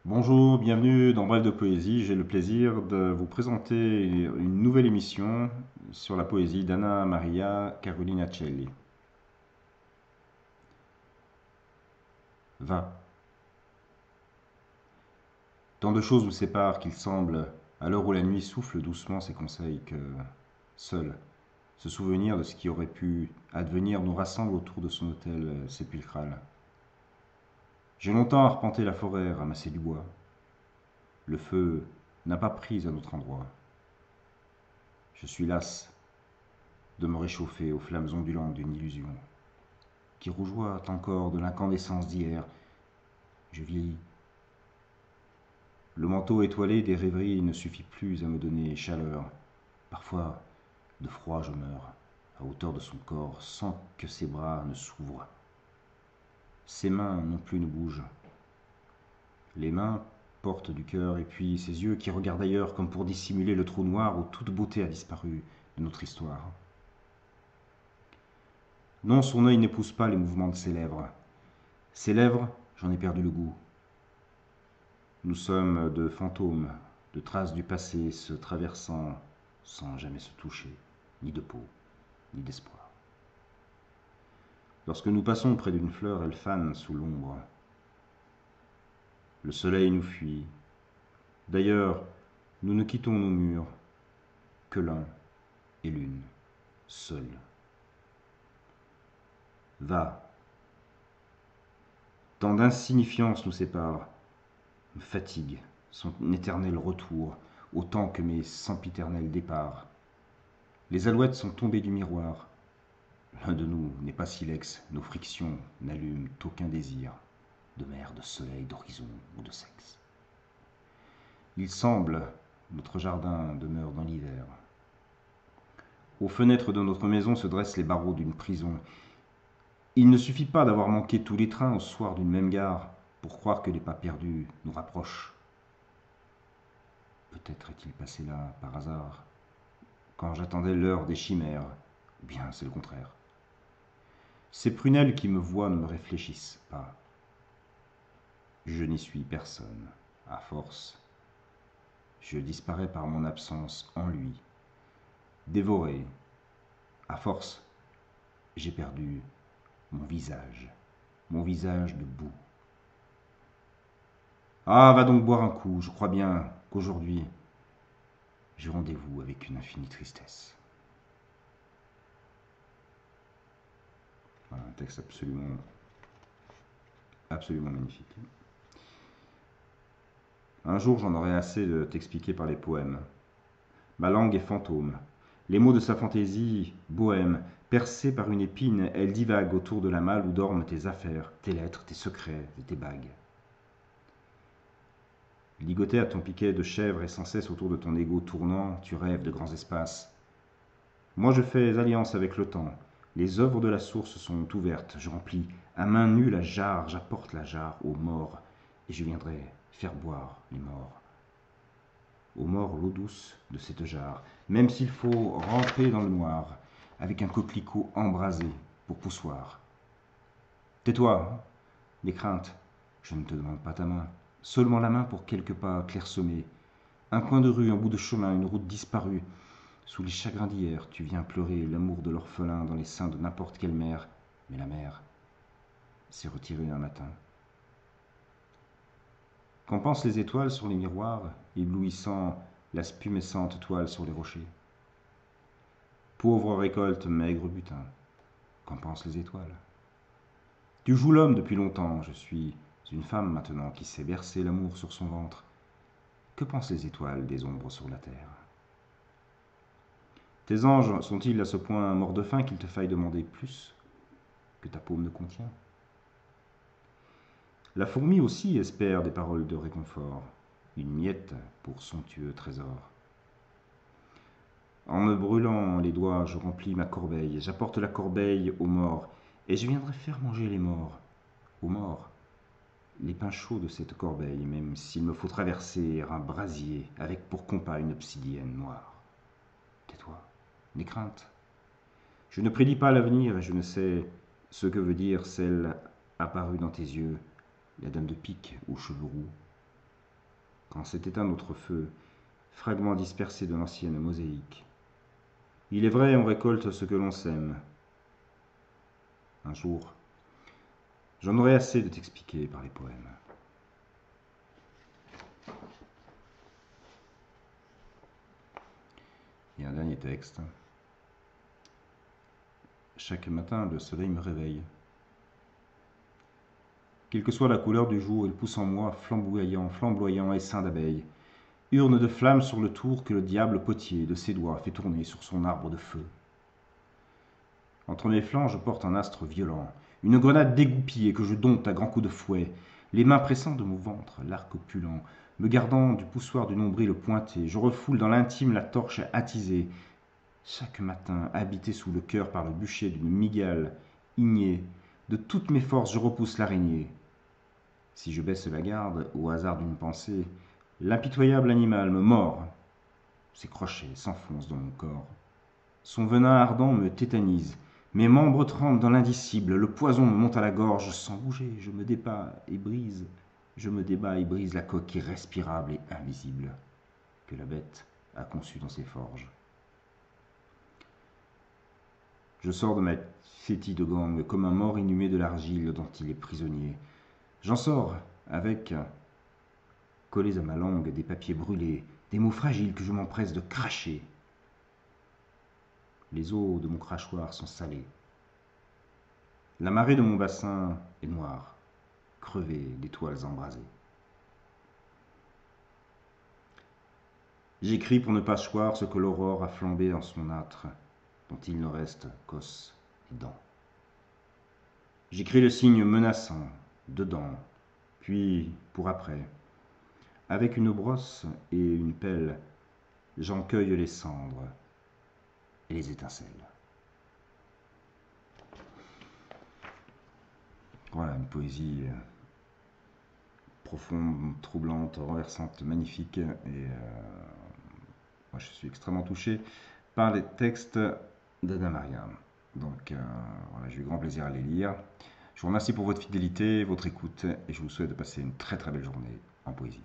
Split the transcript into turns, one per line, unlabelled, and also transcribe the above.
Bonjour, bienvenue dans Bref de Poésie. J'ai le plaisir de vous présenter une nouvelle émission sur la poésie d'Anna Maria Carolina Celli. Va. Tant de choses nous séparent qu'il semble, à l'heure où la nuit souffle doucement ses conseils, que seul ce souvenir de ce qui aurait pu advenir nous rassemble autour de son autel sépulcral. J'ai longtemps arpenté la forêt, ramassé du bois. Le feu n'a pas pris à notre endroit. Je suis las de me réchauffer aux flammes ondulantes d'une illusion qui rougeoie encore de l'incandescence d'hier. Je vieillis. Le manteau étoilé des rêveries ne suffit plus à me donner chaleur. Parfois, de froid, je meurs, à hauteur de son corps, sans que ses bras ne s'ouvrent. Ses mains non plus ne bougent. Les mains portent du cœur, et puis ses yeux qui regardent ailleurs comme pour dissimuler le trou noir où toute beauté a disparu de notre histoire. Non, son œil n'épouse pas les mouvements de ses lèvres. Ses lèvres, j'en ai perdu le goût. Nous sommes de fantômes, de traces du passé se traversant sans jamais se toucher, ni de peau, ni d'espoir. Lorsque nous passons près d'une fleur, elle fane sous l'ombre. Le soleil nous fuit. D'ailleurs, nous ne quittons nos murs que l'un et l'une, seuls. Va. Tant d'insignifiance nous sépare, me fatigue son éternel retour, autant que mes sempiternels départs. Les alouettes sont tombées du miroir. L'un de nous n'est pas silex, nos frictions n'allument aucun désir, de mer, de soleil, d'horizon ou de sexe. Il semble, notre jardin demeure dans l'hiver. Aux fenêtres de notre maison se dressent les barreaux d'une prison. Il ne suffit pas d'avoir manqué tous les trains au soir d'une même gare pour croire que les pas perdus nous rapprochent. Peut-être est-il passé là par hasard, quand j'attendais l'heure des chimères, ou bien c'est le contraire. Ces prunelles qui me voient ne me réfléchissent pas. Je n'y suis personne. À force, je disparais par mon absence en lui. Dévoré, à force, j'ai perdu mon visage de boue. Ah, va donc boire un coup, je crois bien qu'aujourd'hui, j'ai rendez-vous avec une infinie tristesse. Voilà, un texte absolument magnifique. Un jour, j'en aurai assez de t'expliquer par les poèmes. Ma langue est fantôme. Les mots de sa fantaisie, bohème, percés par une épine, elle divague autour de la malle où dorment tes affaires, tes lettres, tes secrets et tes bagues. Ligoté à ton piquet de chèvre et sans cesse autour de ton égo tournant, tu rêves de grands espaces. Moi je fais alliance avec le temps. Les œuvres de la source sont ouvertes. Je remplis à main nue la jarre, j'apporte la jarre aux morts, et je viendrai faire boire les morts. Aux morts l'eau douce de cette jarre, même s'il faut rentrer dans le noir, avec un coquelicot embrasé pour poussoir. Tais-toi, des craintes, je ne te demande pas ta main. Seulement la main pour quelques pas clairsemés. Un coin de rue, un bout de chemin, une route disparue. Sous les chagrins d'hier, tu viens pleurer l'amour de l'orphelin dans les seins de n'importe quelle mère. Mais la mère s'est retirée un matin. Qu'en pensent les étoiles sur les miroirs, éblouissant la spumescente toile sur les rochers? Pauvre récolte, maigre butin. Qu'en pensent les étoiles? Tu joues l'homme depuis longtemps, je suis une femme maintenant qui sait bercer l'amour sur son ventre. Que pensent les étoiles des ombres sur la terre? Tes anges sont-ils à ce point morts de faim qu'il te faille demander plus que ta paume ne contient? La fourmi aussi espère des paroles de réconfort, une miette pour somptueux trésor. En me brûlant les doigts, je remplis ma corbeille, j'apporte la corbeille aux morts, et je viendrai faire manger les morts, aux morts, les pains chauds de cette corbeille, même s'il me faut traverser un brasier avec pour compas une obsidienne noire. Tais-toi, n'aie crainte. Je ne prédis pas l'avenir et je ne sais ce que veut dire celle apparue dans tes yeux, la dame de pique aux cheveux roux. quand s'est éteint notre feu, fragments dispersés de l'ancienne mosaïque. Il est vrai, on récolte ce que l'on sème. Un jour, j'en aurai assez de t'expliquer par les poèmes. Et un dernier texte. Chaque matin, le soleil me réveille. Quelle que soit la couleur du jour, il pousse en moi, flamboyant, flamboyant, essaim d'abeilles. Urne de flammes sur le tour que le diable potier de ses doigts fait tourner sur son arbre de feu. Entre mes flancs, je porte un astre violent, une grenade dégoupillée que je dompte à grands coups de fouet, les mains pressant de mon ventre, l'arc opulent, me gardant du poussoir du nombril pointé, je refoule dans l'intime la torche attisée. Chaque matin, habité sous le cœur par le bûcher d'une mygale ignée, de toutes mes forces je repousse l'araignée. Si je baisse la garde, au hasard d'une pensée, l'impitoyable animal me mord. Ses crochets s'enfoncent dans mon corps. Son venin ardent me tétanise. Mes membres tremblent dans l'indicible. Le poison me monte à la gorge. Sans bouger, je me débat et brise. Je me débat et brise la coque irrespirable et invisible que la bête a conçue dans ses forges. Je sors de ma fétide gangue comme un mort inhumé de l'argile dont il est prisonnier. J'en sors avec, collés à ma langue, des papiers brûlés, des mots fragiles que je m'empresse de cracher. Les eaux de mon crachoir sont salées. La marée de mon bassin est noire, crevée d'étoiles embrasées. J'écris pour ne pas choir ce que l'aurore a flambé dans son âtre, dont il ne reste qu'os et dents. J'écris le signe menaçant, dedans, puis pour après. Avec une brosse et une pelle, j'en cueille les cendres et les étincelles. Voilà, une poésie profonde, troublante, renversante, magnifique. Et moi, je suis extrêmement touché par les textes d'Anna Maria. Donc, voilà, j'ai eu grand plaisir à les lire. Je vous remercie pour votre fidélité, votre écoute, et je vous souhaite de passer une très très belle journée en poésie.